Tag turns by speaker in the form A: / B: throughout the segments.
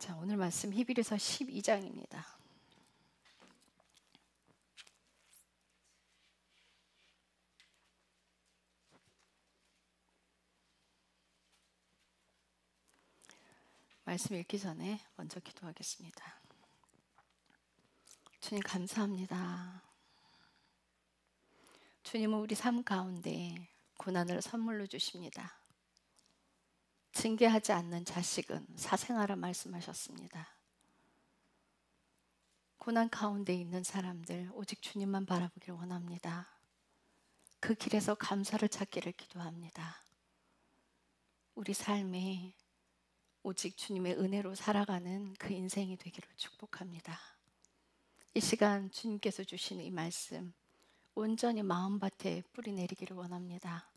A: 자, 오늘 말씀 히브리서 12장입니다. 말씀 읽기 전에 먼저 기도하겠습니다. 주님 감사합니다. 주님은 우리 삶 가운데 고난을 선물로 주십니다. 징계하지 않는 자식은 사생하라 말씀하셨습니다. 고난 가운데 있는 사람들 오직 주님만 바라보길 원합니다. 그 길에서 감사를 찾기를 기도합니다. 우리 삶에 오직 주님의 은혜로 살아가는 그 인생이 되기를 축복합니다. 이 시간 주님께서 주신 이 말씀 온전히 마음밭에 뿌리 내리기를 원합니다.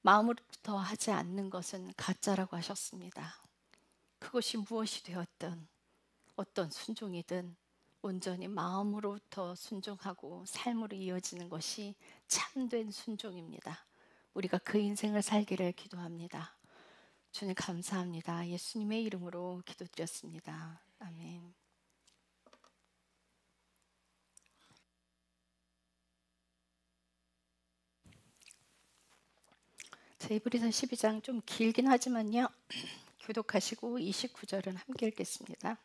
A: 마음으로부터 하지 않는 것은 가짜라고 하셨습니다. 그것이 무엇이 되었든 어떤 순종이든 온전히 마음으로부터 순종하고 삶으로 이어지는 것이 참된 순종입니다. 우리가 그 인생을 살기를 기도합니다. 주님 감사합니다. 예수님의 이름으로 기도드렸습니다. 아멘. 히브리서 12장 좀 길긴 하지만요. 교독하시고 29절은 함께 읽겠습니다.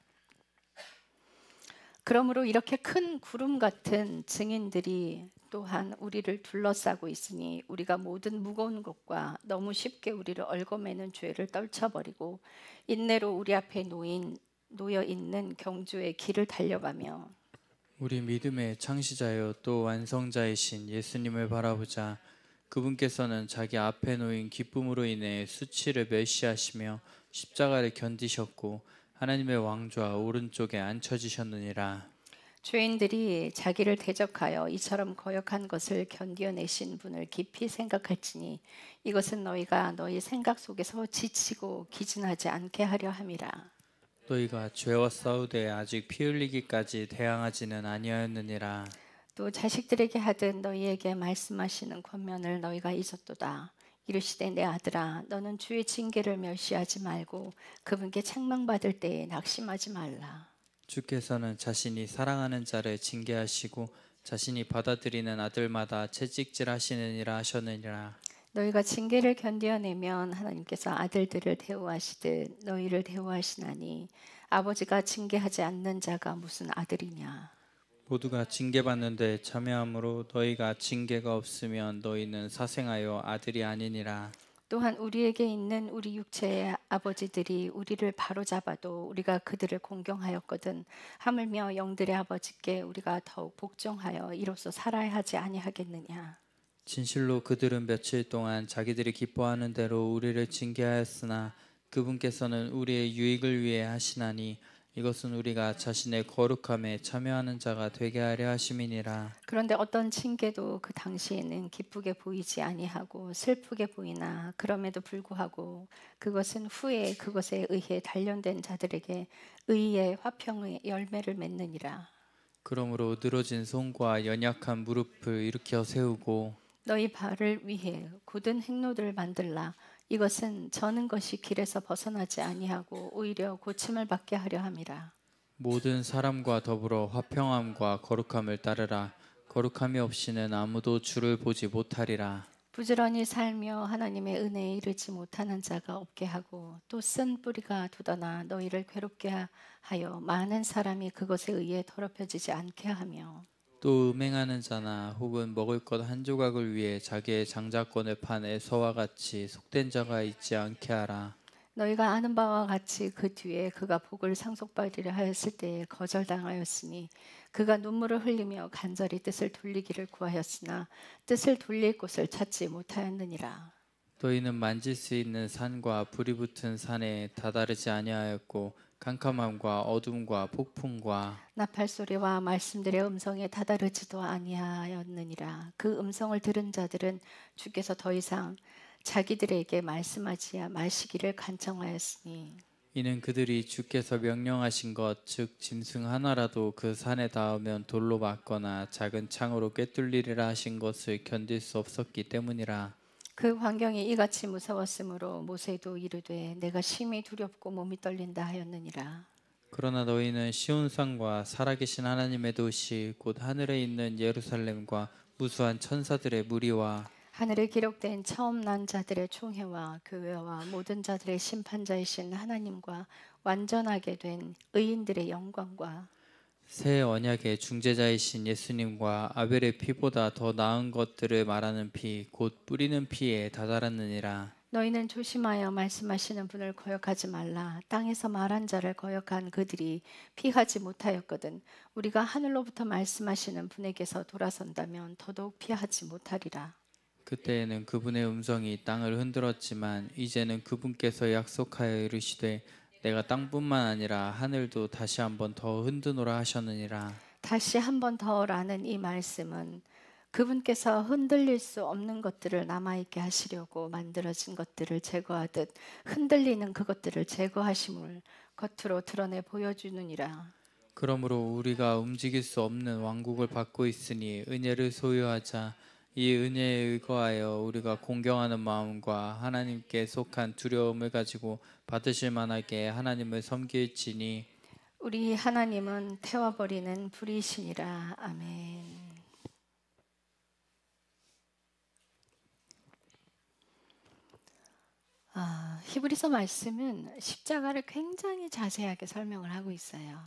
A: 그러므로 이렇게 큰 구름 같은 증인들이 또한 우리를 둘러싸고 있으니 우리가 모든 무거운 것과 너무 쉽게 우리를 얽어매는 죄를 떨쳐버리고 인내로 우리 앞에 놓여 있는 경주의 길을 달려가며
B: 우리 믿음의 창시자요 또 완성자이신 예수님을 바라보자. 그분께서는 자기 앞에 놓인 기쁨으로 인해 수치를 멸시하시며 십자가를 견디셨고 하나님의 왕좌 오른쪽에 앉혀지셨느니라.
A: 죄인들이 자기를 대적하여 이처럼 거역한 것을 견뎌내신 분을 깊이 생각할지니 이것은 너희가 너희 생각 속에서 지치고 기진하지 않게 하려 함이라.
B: 너희가 죄와 싸우되 아직 피 흘리기까지 대항하지는 아니하였느니라.
A: 또 자식들에게 하듯 너희에게 말씀하시는 권면을 너희가 잊었도다. 이르시되 내 아들아 너는 주의 징계를 멸시하지 말고 그분께 책망받을 때에 낙심하지 말라.
B: 주께서는 자신이 사랑하는 자를 징계하시고 자신이 받아들이는 아들마다 채찍질하시느니라 하셨느니라.
A: 너희가 징계를 견뎌내면 하나님께서 아들들을 대우하시듯 너희를 대우하시나니 아버지가 징계하지 않는 자가 무슨 아들이냐.
B: 모두가 징계받는데 참여함으로 너희가 징계가 없으면 너희는 사생하여 아들이 아니니라.
A: 또한 우리에게 있는 우리 육체의 아버지들이 우리를 바로잡아도 우리가 그들을 공경하였거든 하물며 영들의 아버지께 우리가 더욱 복종하여 이로써 살아야 하지 아니하겠느냐.
B: 진실로 그들은 며칠 동안 자기들이 기뻐하는 대로 우리를 징계하였으나 그분께서는 우리의 유익을 위해 하시나니 이것은 우리가 자신의 거룩함에 참여하는 자가 되게 하려 하심이니라.
A: 그런데 어떤 징계도 그 당시에는 기쁘게 보이지 아니하고 슬프게 보이나 그럼에도 불구하고 그것은 후에 그것에 의해 단련된 자들에게 의의 화평의 열매를 맺느니라.
B: 그러므로 늘어진 손과 연약한 무릎을 일으켜 세우고
A: 너희 발을 위해 굳은 행로들을 만들라. 이것은 저는 것이 길에서 벗어나지 아니하고 오히려 고침을 받게 하려 함이라.
B: 모든 사람과 더불어 화평함과 거룩함을 따르라. 거룩함이 없이는 아무도 주를 보지 못하리라.
A: 부지런히 살며 하나님의 은혜에 이르지 못하는 자가 없게 하고 또 쓴 뿌리가 돋아나 너희를 괴롭게 하여 많은 사람이 그것에 의해 더럽혀지지 않게 하며
B: 또 음행하는 자나 혹은 먹을 것 한 조각을 위해 자기의 장자권을 판 에서와 같이 속된 자가 있지 않게 하라.
A: 너희가 아는 바와 같이 그 뒤에 그가 복을 상속받으려 하였을 때에 거절당하였으니 그가 눈물을 흘리며 간절히 뜻을 돌리기를 구하였으나 뜻을 돌릴 곳을 찾지 못하였느니라.
B: 너희는 만질 수 있는 산과 불이 붙은 산에 다다르지 아니하였고 캄캄함과 어둠과 폭풍과
A: 나팔 소리와 말씀들의 음성에 다다르지도 아니하였느니라. 그 음성을 들은 자들은 주께서 더 이상 자기들에게 말씀하지 마시기를 간청하였으니
B: 이는 그들이 주께서 명령하신 것 즉 짐승 하나라도 그 산에 닿으면 돌로 맞거나 작은 창으로 꿰뚫리리라 하신 것을 견딜 수 없었기 때문이라.
A: 그 광경이 이같이 무서웠으므로 모세도 이르되 내가 심히 두렵고 몸이 떨린다 하였느니라.
B: 그러나 너희는 시온산과 살아계신 하나님의 도시 곧 하늘에 있는 예루살렘과 무수한 천사들의 무리와
A: 하늘에 기록된 처음 난 자들의 총회와 교회와 모든 자들의 심판자이신 하나님과 완전하게 된 의인들의 영광과
B: 새 언약의 중재자이신 예수님과 아벨의 피보다 더 나은 것들을 말하는 피 곧 뿌리는 피에 다다랐느니라.
A: 너희는 조심하여 말씀하시는 분을 거역하지 말라. 땅에서 말한 자를 거역한 그들이 피하지 못하였거든. 우리가 하늘로부터 말씀하시는 분에게서 돌아선다면 더더욱 피하지 못하리라.
B: 그때에는 그분의 음성이 땅을 흔들었지만 이제는 그분께서 약속하여 이르시되 내가 땅뿐만 아니라 하늘도 다시 한번 더 흔드노라 하셨느니라.
A: 다시 한 번 더라는 이 말씀은 그분께서 흔들릴 수 없는 것들을 남아있게 하시려고 만들어진 것들을 제거하듯 흔들리는 그것들을 제거하심을 겉으로 드러내 보여주느니라.
B: 그러므로 우리가 움직일 수 없는 왕국을 받고 있으니 은혜를 소유하자. 이 은혜에 의거하여 우리가 공경하는 마음과 하나님께 속한 두려움을 가지고 받으실 만하게 하나님을 섬길지니
A: 우리 하나님은 태워버리는 불이시니라. 아멘. 히브리서 말씀은 십자가를 굉장히 자세하게 설명을 하고 있어요.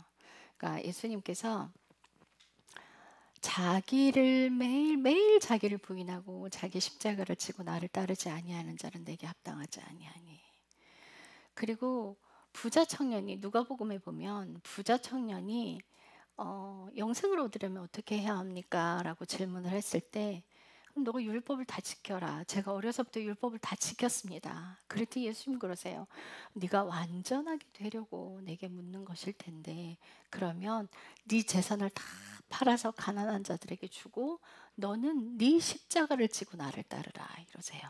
A: 그러니까 예수님께서 자기를 매일매일 자기를 부인하고 자기 십자가를 지고 나를 따르지 아니하는 자는 내게 합당하지 아니하니. 그리고 부자 청년이 누가복음에 보면 부자 청년이 영생을 얻으려면 어떻게 해야 합니까? 라고 질문을 했을 때 그럼 너가 율법을 다 지켜라. 제가 어려서부터 율법을 다 지켰습니다. 그랬더니 예수님 그러세요. 네가 완전하게 되려고 내게 묻는 것일 텐데 그러면 네 재산을 다 팔아서 가난한 자들에게 주고 너는 네 십자가를 지고 나를 따르라 이러세요.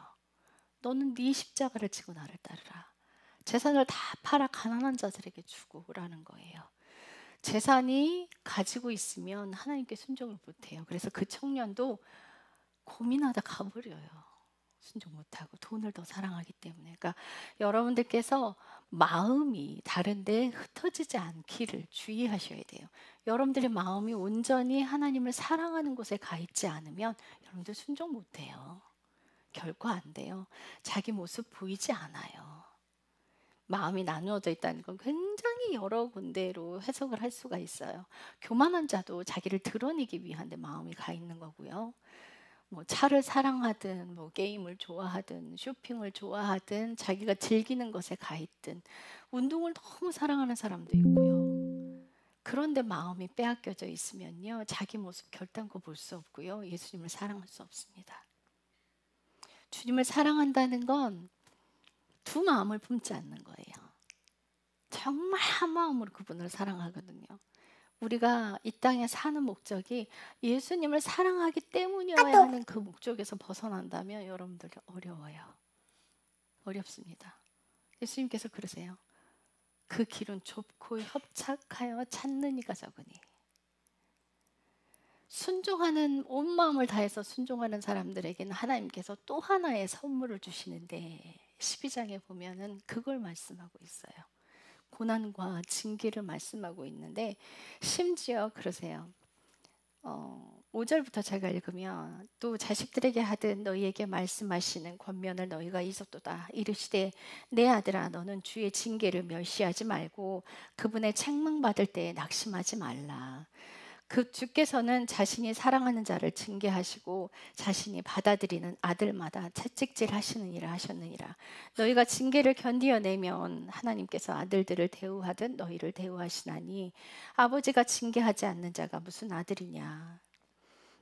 A: 너는 네 십자가를 지고 나를 따르라. 재산을 다 팔아 가난한 자들에게 주고라는 거예요. 재산이 가지고 있으면 하나님께 순종을 못해요. 그래서 그 청년도 고민하다 가버려요. 순종 못하고 돈을 더 사랑하기 때문에. 그러니까 여러분들께서 마음이 다른데 흩어지지 않기를 주의하셔야 돼요. 여러분들의 마음이 온전히 하나님을 사랑하는 곳에 가 있지 않으면 여러분들 순종 못해요. 결코 안 돼요. 자기 모습 보이지 않아요. 마음이 나누어져 있다는 건 굉장히 여러 군데로 해석을 할 수가 있어요. 교만한 자도 자기를 드러내기 위한 데 마음이 가 있는 거고요. 뭐 차를 사랑하든 뭐 게임을 좋아하든 쇼핑을 좋아하든 자기가 즐기는 것에 가 있든 운동을 너무 사랑하는 사람도 있고요. 그런데 마음이 빼앗겨져 있으면요. 자기 모습 결단코 볼 수 없고요. 예수님을 사랑할 수 없습니다. 주님을 사랑한다는 건 두 마음을 품지 않는 거예요. 정말 한 마음으로 그분을 사랑하거든요. 우리가 이 땅에 사는 목적이 예수님을 사랑하기 때문이어야 하는 그 목적에서 벗어난다면 여러분들 어려워요. 어렵습니다. 예수님께서 그러세요. 그 길은 좁고 협착하여 찾는 이가 적으니. 순종하는 온 마음을 다해서 순종하는 사람들에게는 하나님께서 또 하나의 선물을 주시는데 12장에 보면은 그걸 말씀하고 있어요. 고난과 징계를 말씀하고 있는데 심지어 그러세요. 5절부터 제가 읽으면 또 자식들에게 하듯 너희에게 말씀하시는 권면을 너희가 잊었도다. 이르시되 내 아들아 너는 주의 징계를 멸시하지 말고 그분의 책망받을 때에 낙심하지 말라. 그 주께서는 자신이 사랑하는 자를 징계하시고 자신이 받아들이는 아들마다 채찍질 하시느니라 하셨느니라. 너희가 징계를 견디어내면 하나님께서 아들들을 대우하듯 너희를 대우하시나니 아버지가 징계하지 않는 자가 무슨 아들이냐.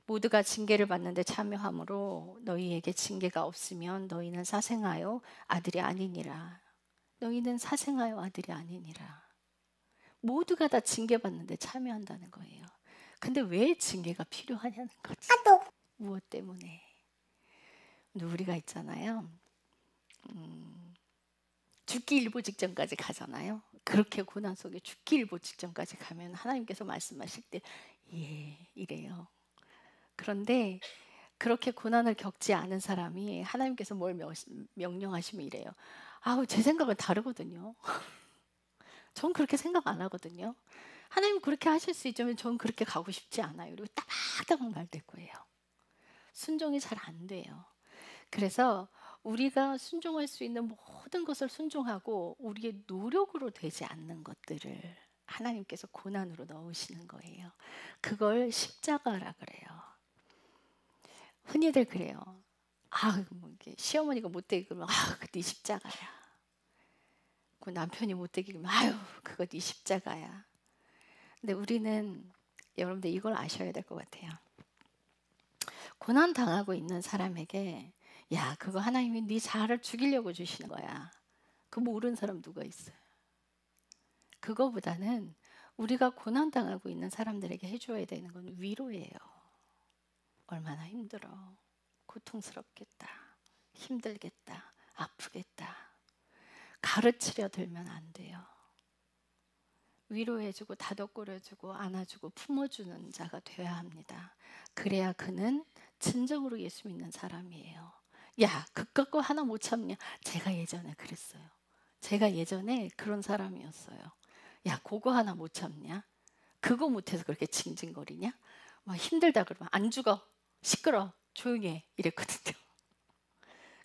A: 모두가 징계를 받는데 참여함으로 너희에게 징계가 없으면 너희는 사생하여 아들이 아니니라. 너희는 사생하여 아들이 아니니라. 모두가 다 징계받는데 참여한다는 거예요. 근데 왜 징계가 필요하냐는 거지. 무엇 때문에? 우리가 있잖아요. 죽기 일보 직전까지 가잖아요. 그렇게 고난 속에 죽기 일보 직전까지 가면 하나님께서 말씀하실 때 예, 이래요. 그런데 그렇게 고난을 겪지 않은 사람이 하나님께서 뭘 명령하시면 이래요. 아우, 제 생각은 다르거든요. 전 그렇게 생각 안 하거든요. 하나님 그렇게 하실 수 있지만 전 그렇게 가고 싶지 않아요. 그리고 따박따박 말될 거예요. 순종이 잘 안 돼요. 그래서 우리가 순종할 수 있는 모든 것을 순종하고 우리의 노력으로 되지 않는 것들을 하나님께서 고난으로 넣으시는 거예요. 그걸 십자가라 그래요. 흔히들 그래요. 아, 뭐 이게 시어머니가 못되게 그러면 그거 네 십자가야. 그 남편이 못되게 그러면 아유, 그거 네 십자가야. 근데 우리는 여러분들 이걸 아셔야 될 것 같아요. 고난 당하고 있는 사람에게 야, 그거 하나님이 네 자아를 죽이려고 주시는 거야. 그거 모르는 사람 누가 있어요? 그거보다는 우리가 고난 당하고 있는 사람들에게 해줘야 되는 건 위로예요. 얼마나 힘들어. 고통스럽겠다. 힘들겠다. 아프겠다. 가르치려 들면 안 돼요. 위로해주고 다독거려주고 안아주고 품어주는 자가 되어야 합니다. 그래야 그는 진정으로 예수 믿는 사람이에요. 야, 그깟 거 하나 못 참냐? 제가 예전에 그랬어요. 제가 예전에 그런 사람이었어요. 야, 그거 하나 못 참냐? 그거 못해서 그렇게 징징거리냐? 막 힘들다 그러면 안 죽어. 시끄러. 조용히 해. 이랬거든요.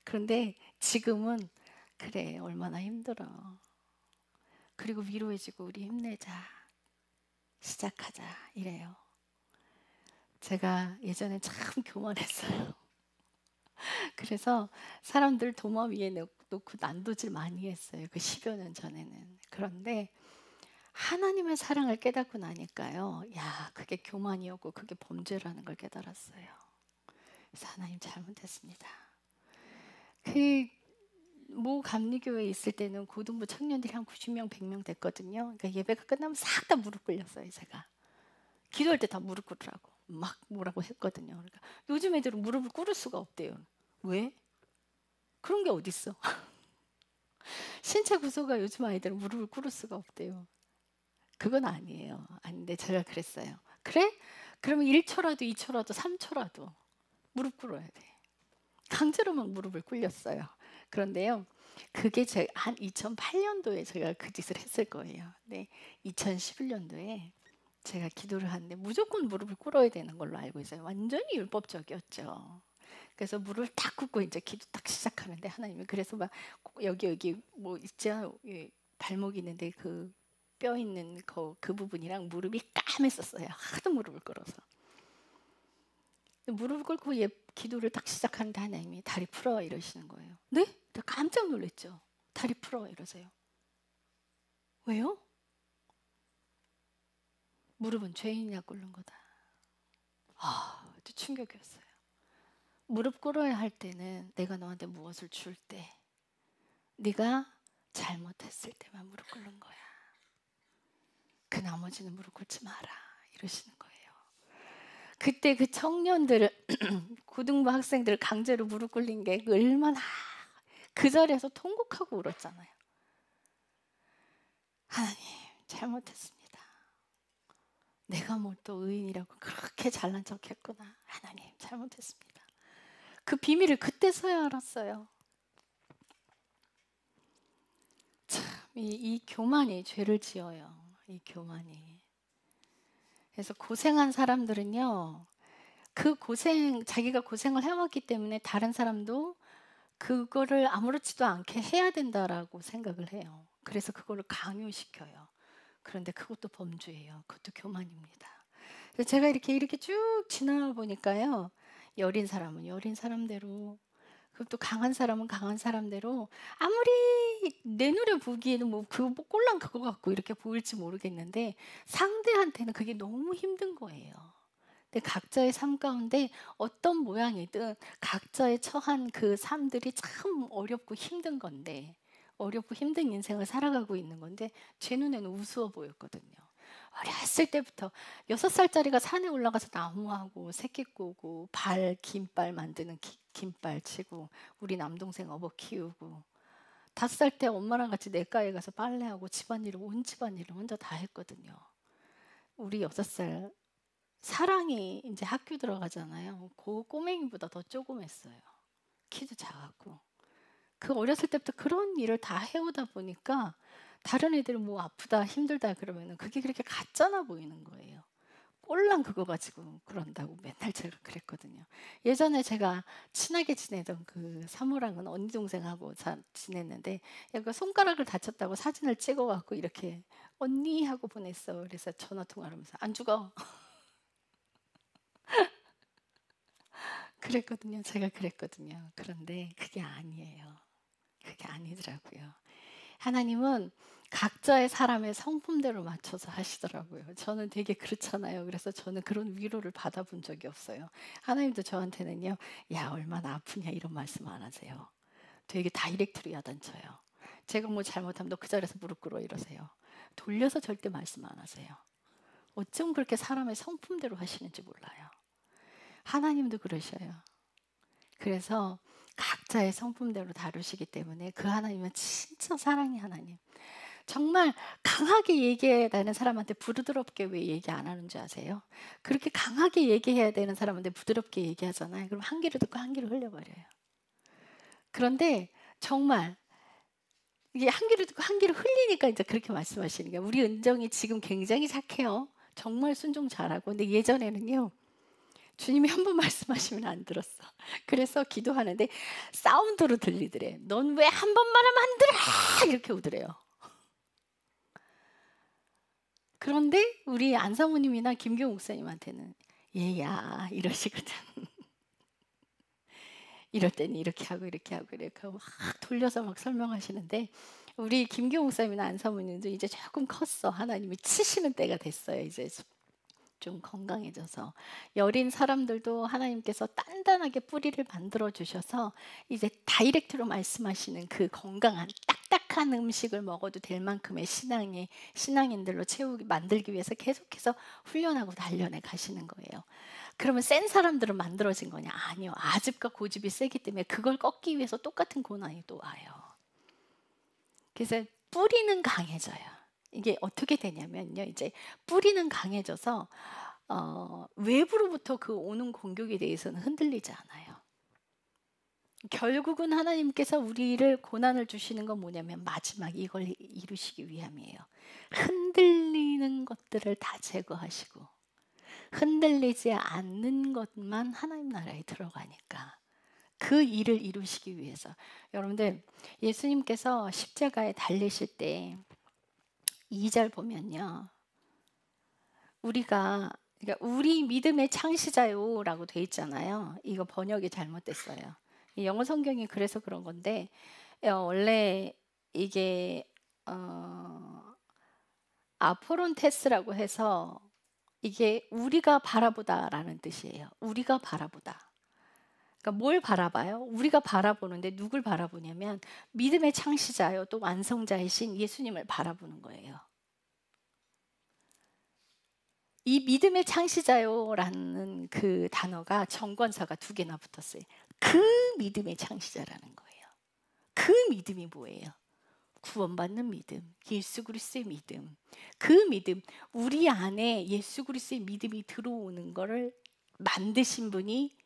A: 그런데 지금은 그래, 얼마나 힘들어. 그리고 위로해주고 우리 힘내자. 시작하자. 이래요. 제가 예전에 참 교만했어요. 그래서 사람들 도마 위에 놓고 난도질 많이 했어요. 그 10여 년 전에는. 그런데 하나님의 사랑을 깨닫고 나니까요. 야, 그게 교만이었고 그게 범죄라는 걸 깨달았어요. 그래서 하나님 잘못했습니다. 모 감리교회에 있을 때는 고등부 청년들이 한 90명, 100명 됐거든요. 그러니까 예배가 끝나면 싹 다 무릎 꿇렸어요, 제가. 기도할 때 다 무릎 꿇으라고 막 뭐라고 했거든요. 그러니까 요즘 애들은 무릎을 꿇을 수가 없대요. 왜? 그런 게 어딨어? 신체 구조가 요즘 아이들은 무릎을 꿇을 수가 없대요. 그건 아니에요. 아닌데 제가 그랬어요. 그래? 그러면 1초라도 2초라도 3초라도 무릎 꿇어야 돼. 강제로 막 무릎을 꿇렸어요. 그런데요, 그게 한 2008년도에 제가 그 짓을 했을 거예요. 근데 2011년도에 제가 기도를 하는데 무조건 무릎을 꿇어야 되는 걸로 알고 있어요. 완전히 율법적이었죠. 그래서 무릎을 딱 꿇고 이제 기도 딱 시작하는데 하나님이 그래서 막 여기 뭐 있죠, 발목 있는데 그 뼈 있는 그 부분이랑 무릎이 까맸었어요. 하도 무릎을 꿇어서. 무릎을 꿇고 기도를 딱 시작하는데 하나님이 다리 풀어 이러시는 거예요. 네? 나 깜짝 놀랐죠. 다리 풀어 이러세요. 왜요? 무릎은 죄인이야 꿇는 거다. 아주 충격이었어요. 무릎 꿇어야 할 때는 내가 너한테 무엇을 줄 때, 네가 잘못했을 때만 무릎 꿇는 거야. 그 나머지는 무릎 꿇지 마라 이러시는 거예요. 그때 그 청년들 고등부 학생들 강제로 무릎 꿇린 게 얼마나 그 자리에서 통곡하고 울었잖아요. 하나님 잘못했습니다. 내가 뭘 또 의인이라고 그렇게 잘난 척했구나. 하나님 잘못했습니다. 그 비밀을 그때서야 알았어요. 참, 이 교만이 죄를 지어요. 이 교만이. 그래서 고생한 사람들은요, 자기가 고생을 해왔기 때문에 다른 사람도 그거를 아무렇지도 않게 해야 된다라고 생각을 해요. 그래서 그거를 강요시켜요. 그런데 그것도 범죄예요. 그것도 교만입니다. 그래서 제가 이렇게 쭉 지나 보니까요, 여린 사람은 여린 사람대로, 그리고 또 강한 사람은 강한 사람대로, 아무리 내 눈에 보기에는 그 꼴랑 그거 갖고 이렇게 보일지 모르겠는데 상대한테는 그게 너무 힘든 거예요. 근데 각자의 삶 가운데 어떤 모양이든 각자의 처한 그 삶들이 참 어렵고 힘든 건데, 어렵고 힘든 인생을 살아가고 있는 건데 제 눈에는 우스워 보였거든요. 어렸을 때부터 6살짜리가 산에 올라가서 나무하고 새끼 꼬고 긴발 만드는 긴발 치고 우리 남동생 업어 키우고, 5살 때 엄마랑 같이 냇가에 가서 빨래하고 집안일을 온 집안일을 혼자 다 했거든요. 우리 6살 사랑이 이제 학교 들어가잖아요. 그 꼬맹이보다 더 조그맸어요. 키도 작았고. 그 어렸을 때부터 그런 일을 다 해오다 보니까 다른 애들은 뭐 아프다 힘들다 그러면은 그게 그렇게 가짜나 보이는 거예요. 꼴랑 그거 가지고 그런다고 맨날 제가 그랬거든요. 예전에 제가 친하게 지내던 그 사모랑은 언니 동생하고 지냈는데 얘가 손가락을 다쳤다고 사진을 찍어갖고 이렇게 언니 하고 보냈어. 그래서 전화 통화를 하면서 안 죽어. 그랬거든요. 제가 그랬거든요. 그런데 그게 아니에요. 그게 아니더라고요. 하나님은 각자의 사람의 성품대로 맞춰서 하시더라고요. 저는 되게 그렇잖아요. 그래서 저는 그런 위로를 받아본 적이 없어요. 하나님도 저한테는요, 야, 얼마나 아프냐 이런 말씀 안 하세요. 되게 다이렉트로 야단쳐요. 제가 뭐 잘못하면 너 그 자리에서 무릎 꿇어 이러세요. 돌려서 절대 말씀 안 하세요. 어쩜 그렇게 사람의 성품대로 하시는지 몰라요. 하나님도 그러셔요. 그래서 각자의 성품대로 다루시기 때문에 그 하나님은 진짜 사랑의 하나님. 정말 강하게 얘기해야 되는 사람한테 부드럽게 왜 얘기 안 하는 줄 아세요? 그렇게 강하게 얘기해야 되는 사람한테 부드럽게 얘기하잖아요. 그럼 한 귀를 듣고 한 귀를 흘려버려요. 그런데 정말 이게 한 귀를 듣고 한 귀를 흘리니까 이제 그렇게 말씀하시는 거예요. 우리 은정이 지금 굉장히 착해요. 정말 순종 잘하고. 근데 예전에는요. 주님이 한 번 말씀하시면 안 들었어. 그래서 기도하는데 사운드로 들리더래. 넌 왜 한 번 말하면 안 들어? 이렇게 오더래요. 그런데 우리 안사모님이나 김경 목사님한테는 얘야 이러시거든. 이럴 때는 이렇게 하고 이렇게 하고 이렇게 하고 막 돌려서 막 설명하시는데 우리 김경 목사님이나 안사모님도 이제 조금 컸어. 하나님이 치시는 때가 됐어요. 이제 좀 건강해져서 여린 사람들도 하나님께서 단단하게 뿌리를 만들어 주셔서 이제 다이렉트로 말씀하시는 그 건강한 딱딱한 음식을 먹어도 될 만큼의 신앙인들로 만들기 위해서 계속해서 훈련하고 단련해 가시는 거예요. 그러면 센 사람들은 만들어진 거냐? 아니요. 아집과 고집이 세기 때문에 그걸 꺾기 위해서 똑같은 고난이 또 와요. 그래서 뿌리는 강해져요. 이게 어떻게 되냐면요. 이제 뿌리는 강해져서 외부로부터 그 오는 공격에 대해서는 흔들리지 않아요. 결국은 하나님께서 우리를 고난을 주시는 건 뭐냐면 마지막 이걸 이루시기 위함이에요. 흔들리는 것들을 다 제거하시고 흔들리지 않는 것만 하나님 나라에 들어가니까 그 일을 이루시기 위해서 여러분들 예수님께서 십자가에 달리실 때 2절 보면요. 그러니까 우리 믿음의 창시자요라고 돼 있잖아요. 이거 번역이 잘못됐어요. 이 영어 성경이 그래서 그런 건데 원래 이게 아포론테스라고 해서 이게 우리가 바라보다라는 뜻이에요. 우리가 바라보다. 그러니까 뭘 바라봐요? 우리가 바라보는데 누굴 바라보냐면 믿음의 창시자요 또 완성자이신 예수님을 바라보는 거예요. 이 믿음의 창시자요라는 그 단어가 정관사가 2개나 붙었어요. 그 믿음의 창시자라는 거예요. 그 믿음이 뭐예요? 구원받는 믿음, 예수 그리스도의 믿음. 그 믿음, 우리 안에 예수 그리스도의 믿음이 들어오는 거를 만드신 분이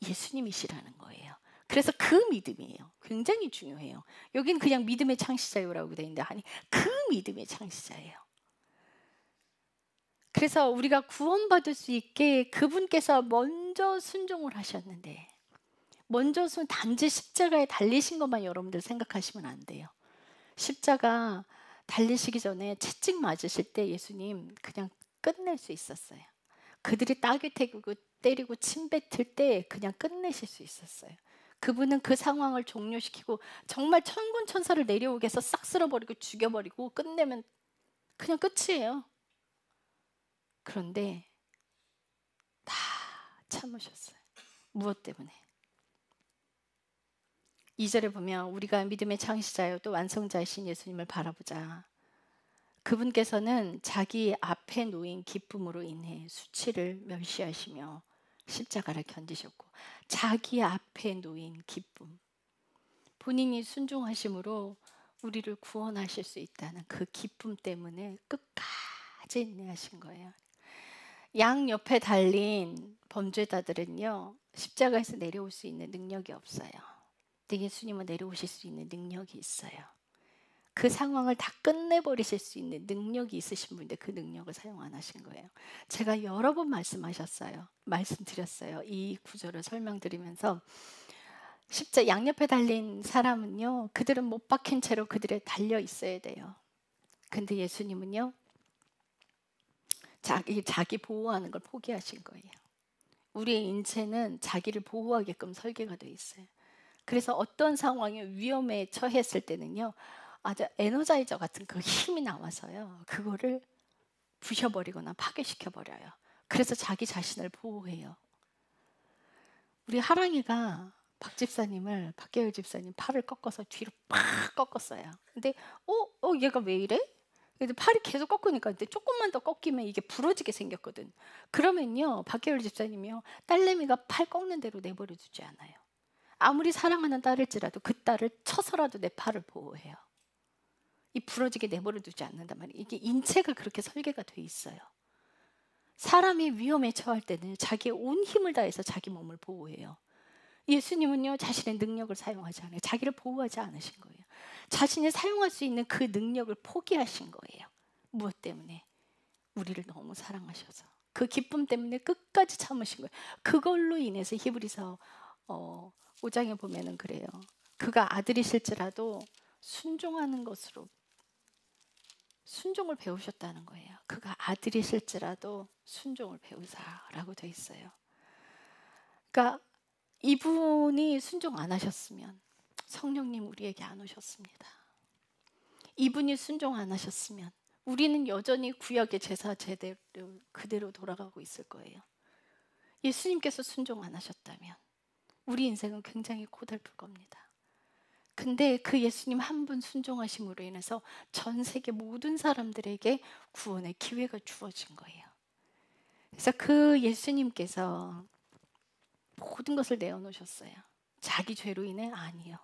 A: 예수님이시라는 거예요. 그래서 그 믿음이에요. 굉장히 중요해요. 여기는 그냥 믿음의 창시자요라고 되어 있는데 아니 그 믿음의 창시자예요. 그래서 우리가 구원받을 수 있게 그분께서 먼저 순종을 하셨는데 먼저 단지 십자가에 달리신 것만 여러분들 생각하시면 안 돼요. 십자가 달리시기 전에 채찍 맞으실 때 예수님 그냥 끝낼 수 있었어요. 그들이 따귀 때리고 침 뱉을 때 그냥 끝내실 수 있었어요. 그분은 그 상황을 종료시키고 정말 천군 천사를 내려오게 해서 싹 쓸어버리고 죽여버리고 끝내면 그냥 끝이에요. 그런데 다 참으셨어요. 무엇 때문에? 2절에 보면 우리가 믿음의 창시자요 또 완성자이신 예수님을 바라보자. 그분께서는 자기 앞에 놓인 기쁨으로 인해 수치를 멸시하시며 십자가를 견디셨고 자기 앞에 놓인 기쁨. 본인이 순종하심으로 우리를 구원하실 수 있다는 그 기쁨 때문에 끝까지 인내하신 거예요. 양 옆에 달린 범죄자들은요, 십자가에서 내려올 수 있는 능력이 없어요. 근데 예수님은 내려오실 수 있는 능력이 있어요. 그 상황을 다 끝내버리실 수 있는 능력이 있으신 분인데 그 능력을 사용 안 하신 거예요. 제가 여러 번 말씀드렸어요. 이 구절을 설명드리면서 양옆에 달린 사람은요, 그들은 못 박힌 채로 그들에 달려 있어야 돼요. 근데 예수님은요, 자기 보호하는 걸 포기하신 거예요. 우리의 인체는 자기를 보호하게끔 설계가 되어 있어요. 그래서 어떤 상황에 위험에 처했을 때는요, 아주 에너자이저 같은 그 힘이 나와서요, 그거를 부셔버리거나 파괴시켜버려요. 그래서 자기 자신을 보호해요. 우리 하랑이가 박계열 집사님 팔을 꺾어서 뒤로 팍 꺾었어요. 근데 얘가 왜 이래? 근데 팔이 계속 꺾으니까 근데 조금만 더 꺾이면 이게 부러지게 생겼거든. 그러면요, 박계열 집사님이요, 딸내미가 팔 꺾는 대로 내버려 두지 않아요. 아무리 사랑하는 딸일지라도 그 딸을 쳐서라도 내 팔을 보호해요. 이 부러지게 내버려 두지 않는단 말이에요. 이게 인체가 그렇게 설계가 돼 있어요. 사람이 위험에 처할 때는 자기의 온 힘을 다해서 자기 몸을 보호해요. 예수님은요, 자신의 능력을 사용하지 않아요. 자기를 보호하지 않으신 거예요. 자신이 사용할 수 있는 그 능력을 포기하신 거예요. 무엇 때문에? 우리를 너무 사랑하셔서. 그 기쁨 때문에 끝까지 참으신 거예요. 그걸로 인해서 히브리서 5장에 보면은 그래요. 그가 아들이실지라도 순종하는 것으로 순종을 배우셨다는 거예요. 그가 아들이실지라도 순종을 배우사라고 돼 있어요. 그러니까 이분이 순종 안 하셨으면 성령님 우리에게 안 오셨습니다. 이분이 순종 안 하셨으면 우리는 여전히 구약의 제사 제대로 그대로 돌아가고 있을 거예요. 예수님께서 순종 안 하셨다면 우리 인생은 굉장히 고달플 겁니다. 근데 그 예수님 한 분 순종하심으로 인해서 전 세계 모든 사람들에게 구원의 기회가 주어진 거예요. 그래서 그 예수님께서 모든 것을 내어놓으셨어요. 자기 죄로 인해? 아니요.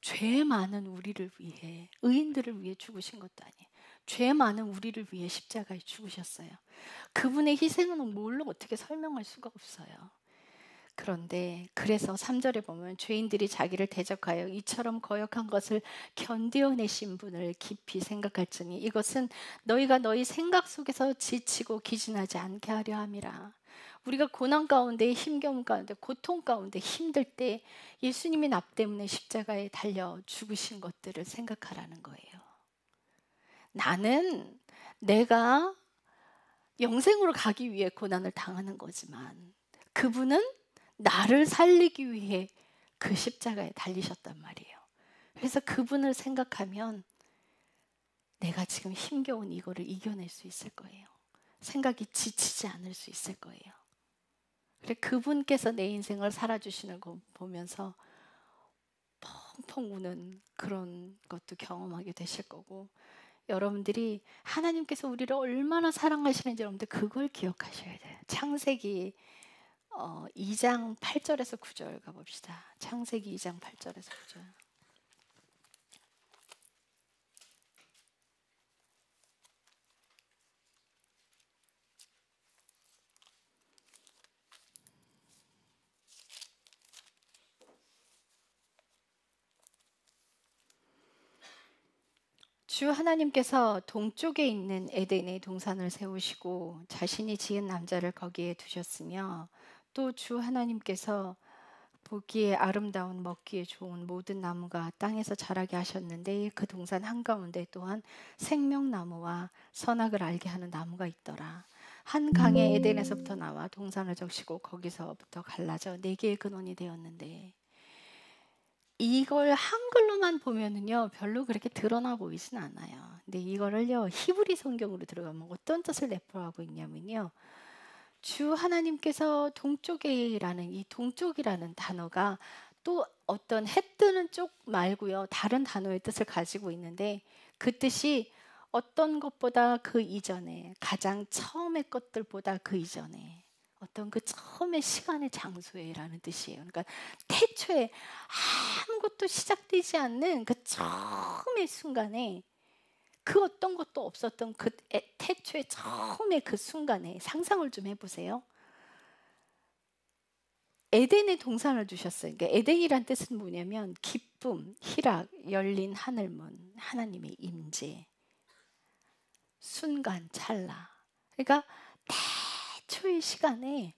A: 죄 많은 우리를 위해, 의인들을 위해 죽으신 것도 아니에요. 죄 많은 우리를 위해 십자가에 죽으셨어요. 그분의 희생은 뭘로 어떻게 설명할 수가 없어요. 그런데 그래서 3절에 보면 죄인들이 자기를 대적하여 이처럼 거역한 것을 견디어내신 분을 깊이 생각할지니 이것은 너희가 너희 생각 속에서 지치고 기진하지 않게 하려 함이라. 우리가 고난 가운데, 힘겨움 가운데, 고통 가운데 힘들 때 예수님이 나 때문에 십자가에 달려 죽으신 것들을 생각하라는 거예요. 나는 내가 영생으로 가기 위해 고난을 당하는 거지만 그분은 나를 살리기 위해 그 십자가에 달리셨단 말이에요. 그래서 그분을 생각하면 내가 지금 힘겨운 이거를 이겨낼 수 있을 거예요. 생각이 지치지 않을 수 있을 거예요. 그래, 그분께서 내 인생을 살아주시는 거 보면서 펑펑 우는 그런 것도 경험하게 되실 거고, 여러분들이 하나님께서 우리를 얼마나 사랑하시는지 여러분들 그걸 기억하셔야 돼요. 창세기 2장 8절에서 9절 가봅시다. 창세기 2장 8절에서 9절. 주 하나님께서 동쪽에 있는 에덴의 동산을 세우시고 자신이 지은 남자를 거기에 두셨으며, 또 주 하나님께서 보기에 아름다운 먹기에 좋은 모든 나무가 땅에서 자라게 하셨는데 그 동산 한가운데 또한 생명나무와 선악을 알게 하는 나무가 있더라. 한 강의 에덴에서부터 나와 동산을 적시고 거기서부터 갈라져 네 개의 근원이 되었는데, 이걸 한글로만 보면은요 별로 그렇게 드러나 보이진 않아요. 근데 이거를요 히브리 성경으로 들어가면 어떤 뜻을 내포하고 있냐면요, 주 하나님께서 동쪽에라는 이 동쪽이라는 단어가 또 어떤 해 뜨는 쪽 말고요 다른 단어의 뜻을 가지고 있는데, 그 뜻이 어떤 것보다 그 이전에, 가장 처음의 것들보다 그 이전에 어떤 그 처음의 시간의 장소에라는 뜻이에요. 그러니까 태초에 아무것도 시작되지 않는 그 처음의 순간에 그 어떤 것도 없었던 그 태초의 처음에 그 순간에 상상을 좀 해보세요. 에덴의 동산을 주셨어요. 그러니까 에덴이란 뜻은 뭐냐면 기쁨, 희락, 열린 하늘문, 하나님의 임재, 순간, 찰나. 그러니까 태초의 시간에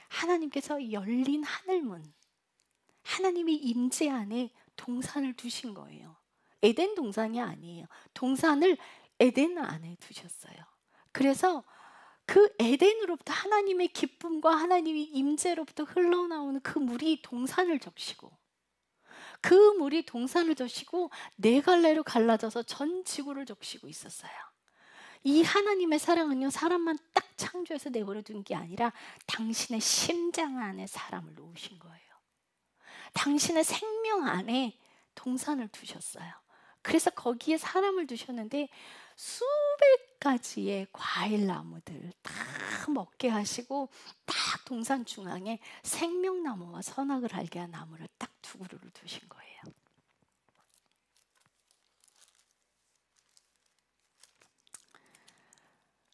A: 하나님께서 열린 하늘문, 하나님의 임재 안에 동산을 두신 거예요. 에덴 동산이 아니에요. 동산을 에덴 안에 두셨어요. 그래서 그 에덴으로부터 하나님의 기쁨과 하나님의 임재로부터 흘러나오는 그 물이 동산을 적시고, 그 물이 동산을 적시고 네 갈래로 갈라져서 전 지구를 적시고 있었어요. 이 하나님의 사랑은요, 사람만 딱 창조해서 내버려 둔 게 아니라 당신의 심장 안에 사람을 놓으신 거예요. 당신의 생명 안에 동산을 두셨어요. 그래서 거기에 사람을 두셨는데 수백 가지의 과일 나무들 다 먹게 하시고, 딱 동산 중앙에 생명나무와 선악을 알게 한 나무를 딱 두 그루를 두신 거예요.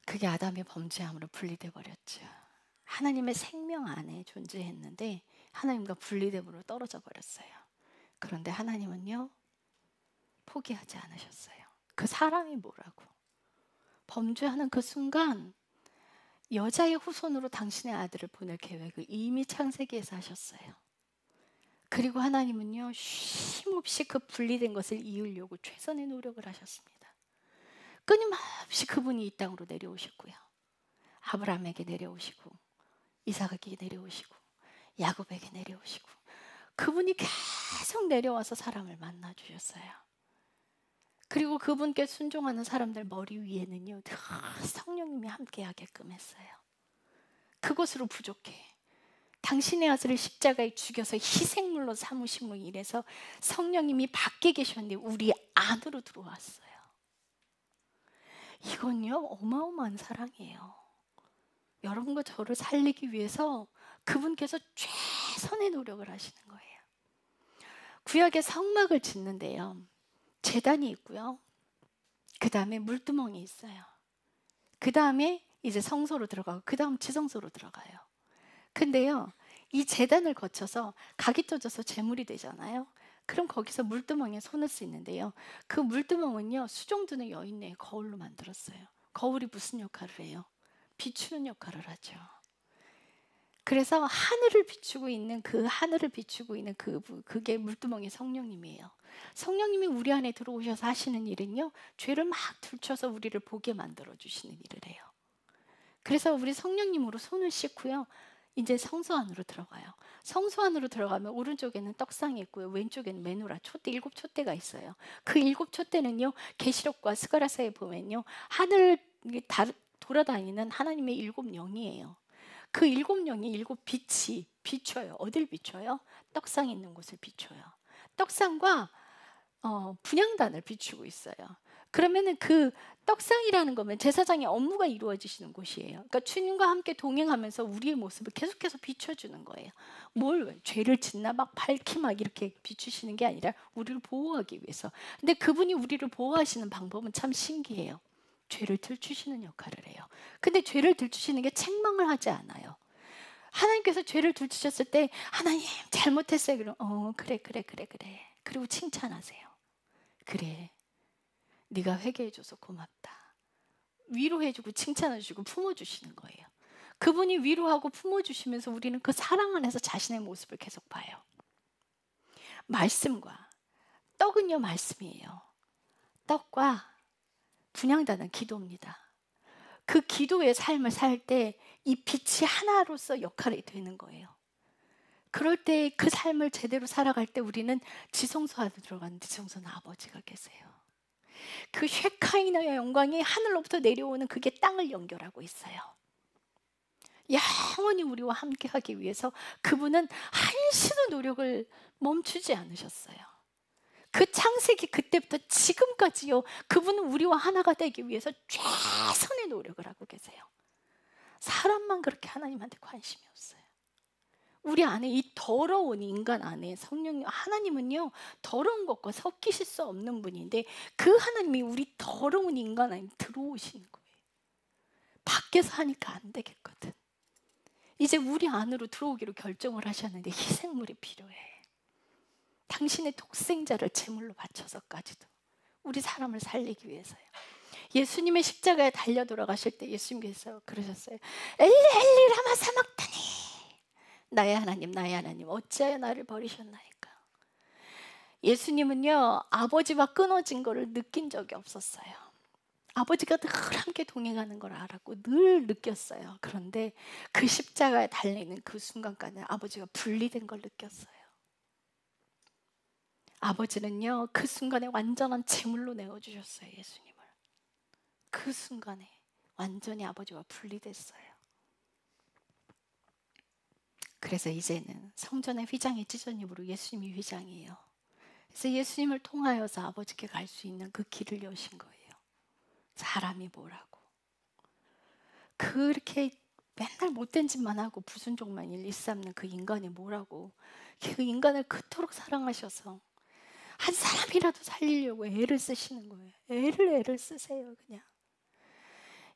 A: 그게 아담의 범죄함으로 분리돼 버렸죠. 하나님의 생명 안에 존재했는데 하나님과 분리됨으로 떨어져 버렸어요. 그런데 하나님은요, 포기하지 않으셨어요. 그 사람이 뭐라고? 범죄하는 그 순간 여자의 후손으로 당신의 아들을 보낼 계획을 이미 창세기에서 하셨어요. 그리고 하나님은요, 쉼없이 그 분리된 것을 이으려고 최선의 노력을 하셨습니다. 끊임없이 그분이 이 땅으로 내려오셨고요. 아브라함에게 내려오시고, 이삭에게 내려오시고, 야곱에게 내려오시고, 그분이 계속 내려와서 사람을 만나 주셨어요. 그리고 그분께 순종하는 사람들 머리 위에는요, 성령님이 함께하게끔 했어요. 그것으로 부족해. 당신의 아들을 십자가에 죽여서 희생물로 삼으심으로 인해서 성령님이 밖에 계셨는데 우리 안으로 들어왔어요. 이건요, 어마어마한 사랑이에요. 여러분과 저를 살리기 위해서 그분께서 최선의 노력을 하시는 거예요. 구약의 성막을 짓는데요, 제단이 있고요, 그 다음에 물두멍이 있어요. 그 다음에 이제 성소로 들어가고, 그 다음 지성소로 들어가요. 근데요, 이 제단을 거쳐서 각이 터져서 제물이 되잖아요. 그럼 거기서 물두멍에 손을 수 있는데요, 그 물두멍은요, 수종드는 여인의 거울로 만들었어요. 거울이 무슨 역할을 해요? 비추는 역할을 하죠. 그래서 하늘을 비추고 있는 그게 물두멍의 성령님이에요. 성령님이 우리 안에 들어오셔서 하시는 일은요, 죄를 막 들춰서 우리를 보게 만들어 주시는 일을 해요. 그래서 우리 성령님으로 손을 씻고요, 이제 성소 안으로 들어가요. 성소 안으로 들어가면 오른쪽에는 떡상이 있고요, 왼쪽에는 메노라, 촛대, 7촛대가 있어요. 그 7촛대는요, 계시록과 스가랴서에 보면요, 하늘 돌아다니는 하나님의 7영이에요. 그 7영이 7빛이 비춰요. 어딜 비춰요? 떡상 있는 곳을 비춰요. 떡상과 분향단을 비추고 있어요. 그러면은 그 떡상이라는 거면 제사장의 업무가 이루어지시는 곳이에요. 그러니까 주님과 함께 동행하면서 우리의 모습을 계속해서 비춰주는 거예요. 죄를 짓나 막 밝히 막 이렇게 비추시는 게 아니라 우리를 보호하기 위해서. 근데 그분이 우리를 보호하시는 방법은 참 신기해요. 죄를 들추시는 역할을 해요. 근데 죄를 들추시는 게 책망을 하지 않아요. 하나님께서 죄를 들추셨을 때, 하나님 잘못했어요. 그럼 그래. 그리고 칭찬하세요. 그래, 네가 회개해줘서 고맙다. 위로해주고 칭찬해주고 품어주시는 거예요. 그분이 위로하고 품어주시면서 우리는 그 사랑 안에서 자신의 모습을 계속 봐요. 말씀과 떡은요, 말씀이에요. 떡과 분향단은 기도입니다. 그 기도의 삶을 살 때 이 빛이 하나로서 역할이 되는 거예요. 그럴 때 그 삶을 제대로 살아갈 때 우리는 지성소 안에 들어가는 지성소는 아버지가 계세요. 그 쉐카이나의 영광이 하늘로부터 내려오는 그게 땅을 연결하고 있어요. 영원히 우리와 함께하기 위해서 그분은 한시도 노력을 멈추지 않으셨어요. 그 창세기 그때부터 지금까지요, 그분은 우리와 하나가 되기 위해서 최선의 노력을 하고 계세요. 사람만 그렇게 하나님한테 관심이 없어요. 우리 안에 이 더러운 인간 안에 성령님, 하나님은요 더러운 것과 섞이실 수 없는 분인데 그 하나님이 우리 더러운 인간 안에 들어오시는 거예요. 밖에서 하니까 안 되겠거든. 이제 우리 안으로 들어오기로 결정을 하셨는데 희생물이 필요해. 당신의 독생자를 제물로 바쳐서까지도 우리 사람을 살리기 위해서요. 예수님의 십자가에 달려 돌아가실 때 예수님께서 그러셨어요. 엘리 엘리 라마 사막다니, 나의 하나님 나의 하나님 어찌하여 나를 버리셨나이까. 예수님은요 아버지와 끊어진 것을 느낀 적이 없었어요. 아버지가 늘 함께 동행하는 걸 알았고 늘 느꼈어요. 그런데 그 십자가에 달리는 그 순간까지 아버지가 분리된 걸 느꼈어요. 아버지는요 그 순간에 완전한 제물로 내어주셨어요. 예수님을 그 순간에 완전히 아버지와 분리됐어요. 그래서 이제는 성전의 휘장이 찢어짐으로 예수님이 휘장이에요. 그래서 예수님을 통하여서 아버지께 갈 수 있는 그 길을 여신 거예요. 사람이 뭐라고 그렇게 맨날 못된 짓만 하고 부순종만 일삼는 그 인간이 뭐라고, 그 인간을 그토록 사랑하셔서 한 사람이라도 살리려고 애를 쓰시는 거예요. 애를 쓰세요. 그냥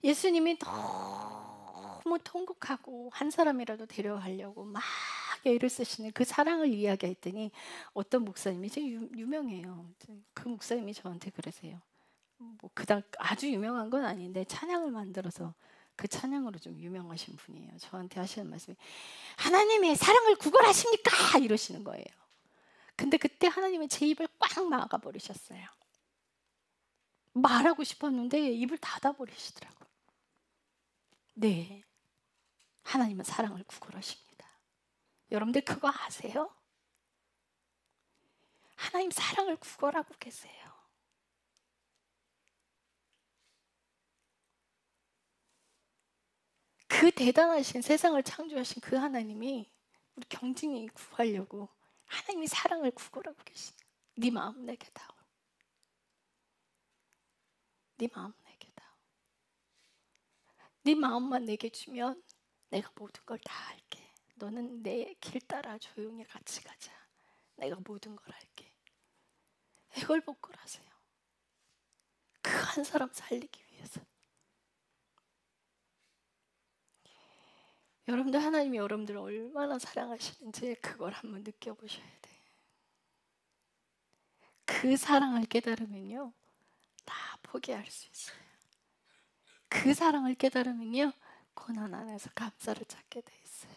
A: 예수님이 너무 통곡하고 한 사람이라도 데려가려고 막 애를 쓰시는 그 사랑을 이야기했더니 어떤 목사님이 되게 유명해요. 그 목사님이 저한테 그러세요. 뭐 그닥 아주 유명한 건 아닌데 찬양을 만들어서 그 찬양으로 좀 유명하신 분이에요. 저한테 하시는 말씀이 하나님의 사랑을 구걸하십니까? 이러시는 거예요. 근데 그때 하나님은 제 입을 꽉 막아버리셨어요. 말하고 싶었는데 입을 닫아버리시더라고요. 네, 하나님은 사랑을 구걸하십니다. 여러분들 그거 아세요? 하나님 사랑을 구걸하고 계세요. 그 대단하신 세상을 창조하신 그 하나님이 우리 경진이 구하려고 하나님이 사랑을 구걸하고 계시네. 네 마음 내게 다오. 네 마음 내게 다오. 네 마음만 내게 주면 내가 모든 걸 다 할게. 너는 내 길 따라 조용히 같이 가자. 내가 모든 걸 할게. 애걸복걸하세요. 그 한 사람 살리기 위해서. 여러분들 하나님이 여러분들을 얼마나 사랑하시는지 그걸 한번 느껴보셔야 돼. 그 사랑을 깨달으면요 다 포기할 수 있어요. 그 사랑을 깨달으면요 고난 안에서 감사를 찾게 돼 있어요.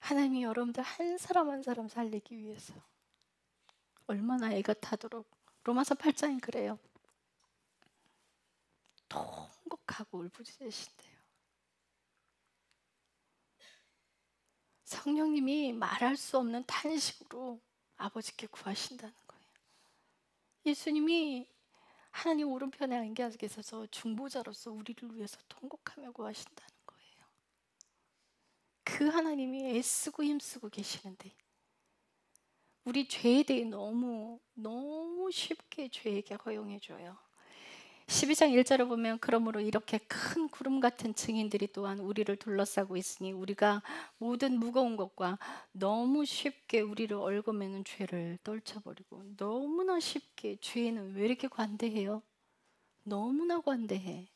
A: 하나님이 여러분들 한 사람 한 사람 살리기 위해서 얼마나 애가 타도록, 로마서 8장이 그래요. 통곡하고 울부짖으신대요. 성령님이 말할 수 없는 탄식으로 아버지께 구하신다는 거예요. 예수님이 하나님 오른편에 앉아 계셔서 중보자로서 우리를 위해서 통곡하며 구하신다는 거예요. 그 하나님이 애쓰고 힘쓰고 계시는데 우리 죄에 대해 너무 쉽게 죄에게 허용해줘요. 12장 1절을 보면 그러므로 이렇게 큰 구름 같은 증인들이 또한 우리를 둘러싸고 있으니 우리가 모든 무거운 것과 너무 쉽게 우리를 얽어매는 죄를 떨쳐버리고. 너무나 쉽게. 죄는 왜 이렇게 관대해요? 너무나 관대해.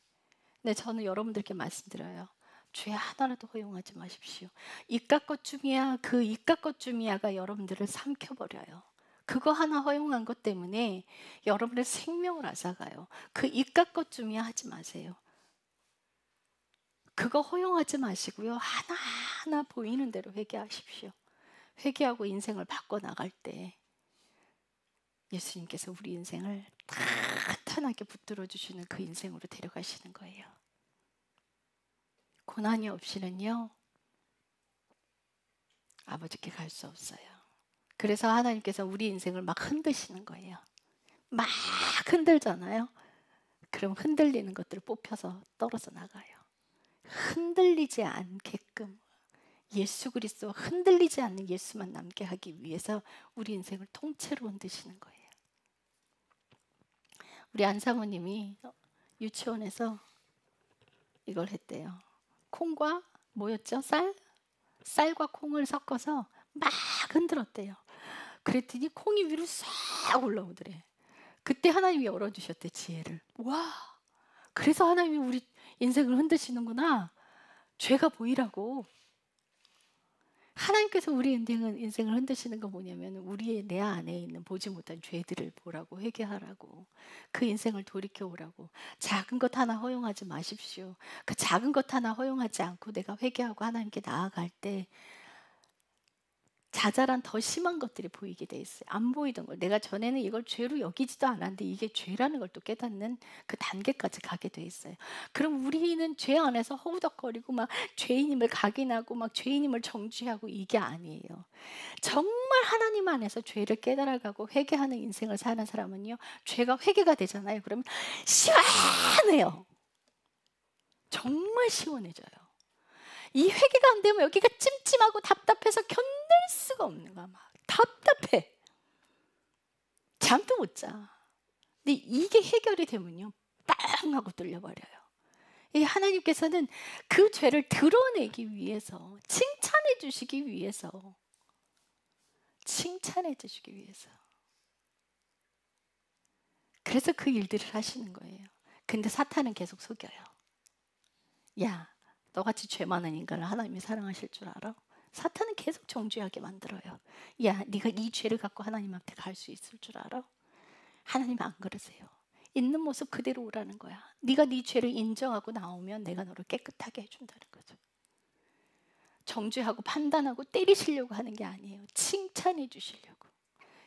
A: 근데 저는 여러분들께 말씀드려요. 죄 하나라도 허용하지 마십시오. 이깟것쯤이야. 그 이깟것쯤이야가 여러분들을 삼켜버려요. 그거 하나 허용한 것 때문에 여러분의 생명을 앗아가요. 그 이깟것쯤이야 하지 마세요. 그거 허용하지 마시고요. 하나하나 보이는 대로 회개하십시오. 회개하고 인생을 바꿔나갈 때 예수님께서 우리 인생을 탄탄하게 붙들어 주시는 그 인생으로 데려가시는 거예요. 고난이 없이는요 아버지께 갈 수 없어요. 그래서 하나님께서 우리 인생을 막 흔드시는 거예요. 막 흔들잖아요. 그럼 흔들리는 것들을 뽑혀서 떨어져 나가요. 흔들리지 않게끔 예수 그리스도, 흔들리지 않는 예수만 남게 하기 위해서 우리 인생을 통째로 흔드시는 거예요. 우리 안사모님이 유치원에서 이걸 했대요. 콩과 뭐였죠? 쌀과 콩을 섞어서 막 흔들었대요. 그랬더니 콩이 위로 싹 올라오더래. 그때 하나님이 열어주셨대, 지혜를. 와, 그래서 하나님이 우리 인생을 흔드시는구나. 죄가 보이라고. 하나님께서 우리 인생을 흔드시는 거 뭐냐면 우리의 내 안에 있는 보지 못한 죄들을 보라고, 회개하라고, 그 인생을 돌이켜 오라고. 작은 것 하나 허용하지 마십시오. 그 작은 것 하나 허용하지 않고 내가 회개하고 하나님께 나아갈 때 자잘한 더 심한 것들이 보이게 돼 있어요. 안 보이던 걸, 내가 전에는 이걸 죄로 여기지도 않았는데 이게 죄라는 걸 또 깨닫는 그 단계까지 가게 돼 있어요. 그럼 우리는 죄 안에서 허우덕거리고 막 죄인임을 각인하고 막 죄인임을 정죄하고, 이게 아니에요. 정말 하나님 안에서 죄를 깨달아가고 회개하는 인생을 사는 사람은요, 죄가 회개가 되잖아요. 그러면 시원해요. 정말 시원해져요. 이 회개가 안 되면 여기가 찜찜하고 답답해서 견딜 수가 없는 거야. 막 답답해. 잠도 못 자. 근데 이게 해결이 되면요, 빵 하고 뚫려버려요. 이 하나님께서는 그 죄를 드러내기 위해서, 칭찬해 주시기 위해서, 그래서 그 일들을 하시는 거예요. 근데 사탄은 계속 속여요. 야, 너같이 죄 많은 인간을 하나님이 사랑하실 줄 알아? 사탄은 계속 정죄하게 만들어요. 야, 네가 이 죄를 갖고 하나님한테 갈 수 있을 줄 알아? 하나님 안 그러세요. 있는 모습 그대로 오라는 거야. 네가 네 죄를 인정하고 나오면 내가 너를 깨끗하게 해준다는 거죠. 정죄하고 판단하고 때리시려고 하는 게 아니에요. 칭찬해 주시려고.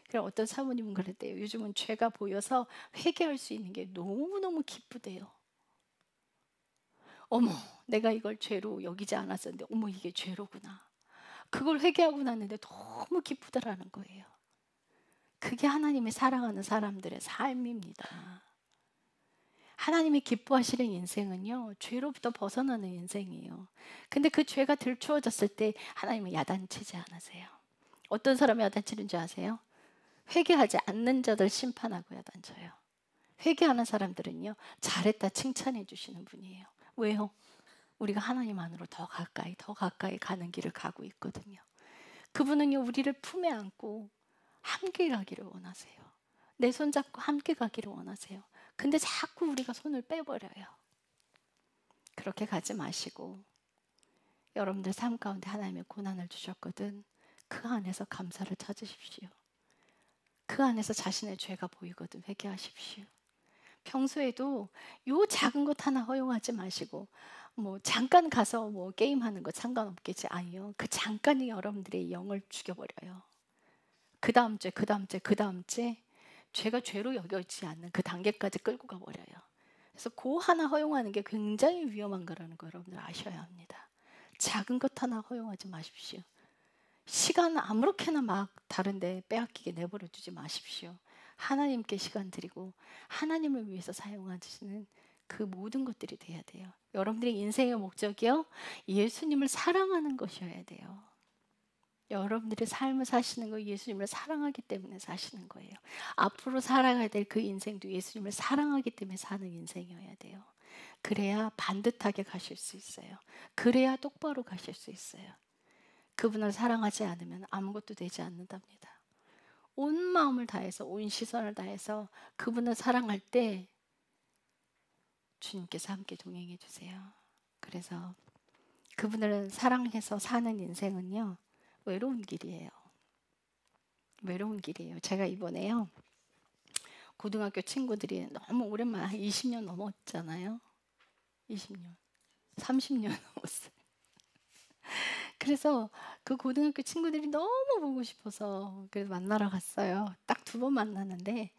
A: 그럼 어떤 사모님은 그랬대요. 요즘은 죄가 보여서 회개할 수 있는 게 너무너무 기쁘대요. 어머, 내가 이걸 죄로 여기지 않았었는데 어머, 이게 죄로구나. 그걸 회개하고 났는데 너무 기쁘더라는 거예요. 그게 하나님이 사랑하는 사람들의 삶입니다. 하나님이 기뻐하시는 인생은요, 죄로부터 벗어나는 인생이에요. 근데 그 죄가 들추어졌을 때 하나님은 야단치지 않으세요. 어떤 사람이 야단치는 줄 아세요? 회개하지 않는 자들 심판하고 야단쳐요. 회개하는 사람들은요, 잘했다 칭찬해 주시는 분이에요. 왜요? 우리가 하나님 안으로 더 가까이 가는 길을 가고 있거든요. 그분은요, 우리를 품에 안고 함께 가기를 원하세요. 내 손 잡고 함께 가기를 원하세요. 근데 자꾸 우리가 손을 빼버려요. 그렇게 가지 마시고, 여러분들 삶 가운데 하나님의 고난을 주셨거든, 그 안에서 감사를 찾으십시오. 그 안에서 자신의 죄가 보이거든 회개하십시오. 평소에도 요 작은 것 하나 허용하지 마시고, 뭐 잠깐 가서 뭐 게임하는 거 상관없겠지. 아니요. 그 잠깐이 여러분들의 영을 죽여버려요. 그 다음 주에 죄가 죄로 여겨지지 않는 그 단계까지 끌고 가버려요. 그래서 그 하나 허용하는 게 굉장히 위험한 거라는 거 여러분들 아셔야 합니다. 작은 것 하나 허용하지 마십시오. 시간 아무렇게나 막 다른데 빼앗기게 내버려 두지 마십시오. 하나님께 시간 드리고 하나님을 위해서 사용하시는 그 모든 것들이 돼야 돼요. 여러분들의 인생의 목적이요, 예수님을 사랑하는 것이어야 돼요. 여러분들의 삶을 사시는 거 예수님을 사랑하기 때문에 사시는 거예요. 앞으로 살아가야 될 그 인생도 예수님을 사랑하기 때문에 사는 인생이어야 돼요. 그래야 반듯하게 가실 수 있어요. 그래야 똑바로 가실 수 있어요. 그분을 사랑하지 않으면 아무것도 되지 않는답니다. 온 마음을 다해서, 온 시선을 다해서 그분을 사랑할 때 주님께서 함께 동행해 주세요. 그래서 그분을 사랑해서 사는 인생은요, 외로운 길이에요. 외로운 길이에요. 제가 이번에요, 고등학교 친구들이 너무 오랜만에, 한 20년 넘었잖아요. 20년, 30년 넘었어요. 그래서 그 고등학교 친구들이 너무 보고 싶어서 그래서 만나러 갔어요. 딱 2번 만났는데,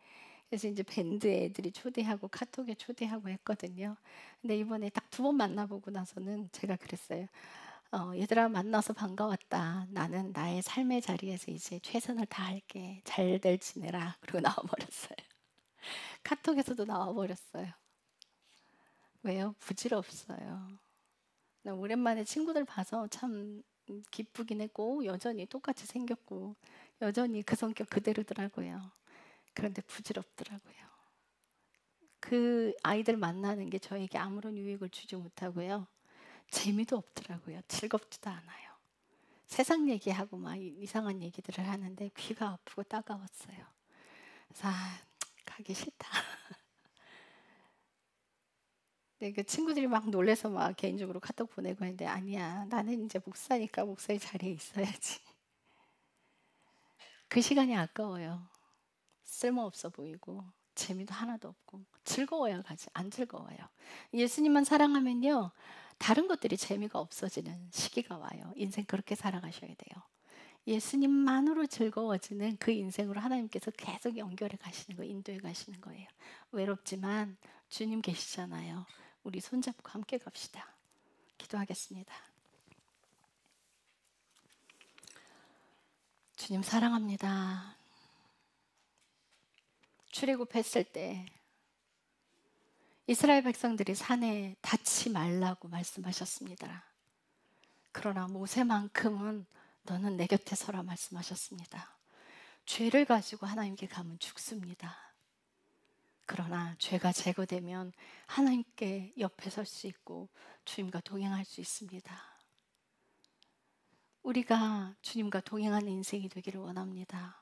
A: 그래서 이제 밴드 애들이 초대하고 카톡에 초대하고 했거든요. 근데 이번에 딱 2번 만나보고 나서는 제가 그랬어요. 얘들아, 만나서 반가웠다. 나는 나의 삶의 자리에서 이제 최선을 다할게. 잘들 지내라. 그리고 나와버렸어요. 카톡에서도 나와버렸어요. 왜요? 부질없어요. 나 오랜만에 친구들 봐서 참 기쁘긴 했고, 여전히 똑같이 생겼고 여전히 그 성격 그대로더라고요. 그런데 부질없더라고요. 그 아이들 만나는 게 저에게 아무런 유익을 주지 못하고요, 재미도 없더라고요. 즐겁지도 않아요. 세상 얘기하고 막 이상한 얘기들을 하는데 귀가 아프고 따가웠어요. 그래서 가기 싫다. 네, 그 친구들이 막 놀래서 막 개인적으로 카톡 보내고 했는데 아니야. 나는 이제 목사니까 목사의 자리에 있어야지. 그 시간이 아까워요. 쓸모없어 보이고 재미도 하나도 없고 즐거워야 가지 안 즐거워요. 예수님만 사랑하면요. 다른 것들이 재미가 없어지는 시기가 와요. 인생 그렇게 살아가셔야 돼요. 예수님만으로 즐거워지는 그 인생으로 하나님께서 계속 연결해 가시는 거예요. 인도해 가시는 거예요. 외롭지만 주님 계시잖아요. 우리 손잡고 함께 갑시다. 기도하겠습니다. 주님 사랑합니다. 출애굽했을 때 이스라엘 백성들이 산에 닿지 말라고 말씀하셨습니다. 그러나 모세만큼은 너는 내 곁에 서라 말씀하셨습니다. 죄를 가지고 하나님께 가면 죽습니다. 그러나 죄가 제거되면 하나님께 옆에 설 수 있고 주님과 동행할 수 있습니다. 우리가 주님과 동행하는 인생이 되기를 원합니다.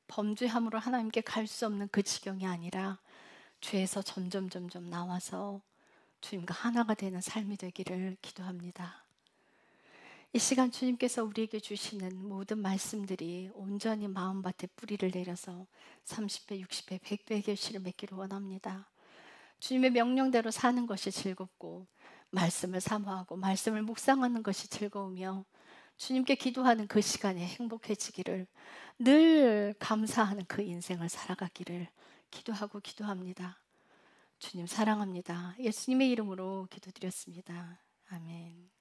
A: 범죄함으로 하나님께 갈 수 없는 그 지경이 아니라 죄에서 점점 나와서 주님과 하나가 되는 삶이 되기를 기도합니다. 이 시간 주님께서 우리에게 주시는 모든 말씀들이 온전히 마음밭에 뿌리를 내려서 30배, 60배, 100배의 결실을 맺기를 원합니다. 주님의 명령대로 사는 것이 즐겁고 말씀을 사모하고 말씀을 묵상하는 것이 즐거우며 주님께 기도하는 그 시간에 행복해지기를 늘 감사하는 그 인생을 살아가기를 기도합니다. 주님 사랑합니다. 예수님의 이름으로 기도드렸습니다. 아멘.